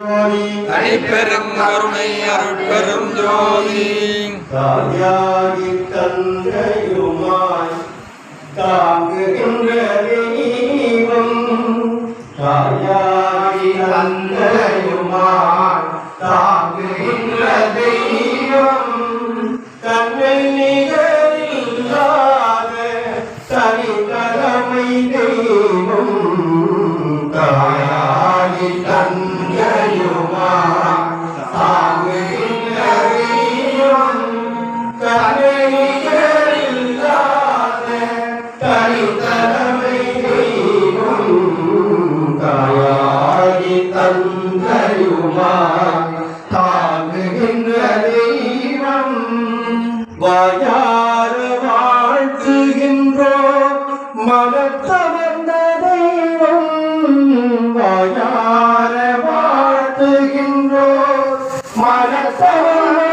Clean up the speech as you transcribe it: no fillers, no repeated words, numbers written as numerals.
தனிப்பெரும் கருணை அருட்பெரும் ஜோதி தாயாகி தந்தையுமாய் தாங்குகின்ற தெய்வம் தாயாகி தந்தையுமாய் தாங்குகின்ற தெய்வம் தன்னை நிகரில்லாத தனித்தலைமை தெய்வம் தாயாகி தந்தையுமாய் தாங்குகின்ற தெய்வம் தன்னை நிகரில்லாத தனித்தலைமை தெய்வம் தாயாகி தந்தையுமாய் தாங்குகின்ற தெய்வம் வாயார வாழ்த்துகின்றோம் மனத்தவர்ந்த தெய்வம் வாயார வாழ்த்துகின்றோம் மனத்தவர்ந்த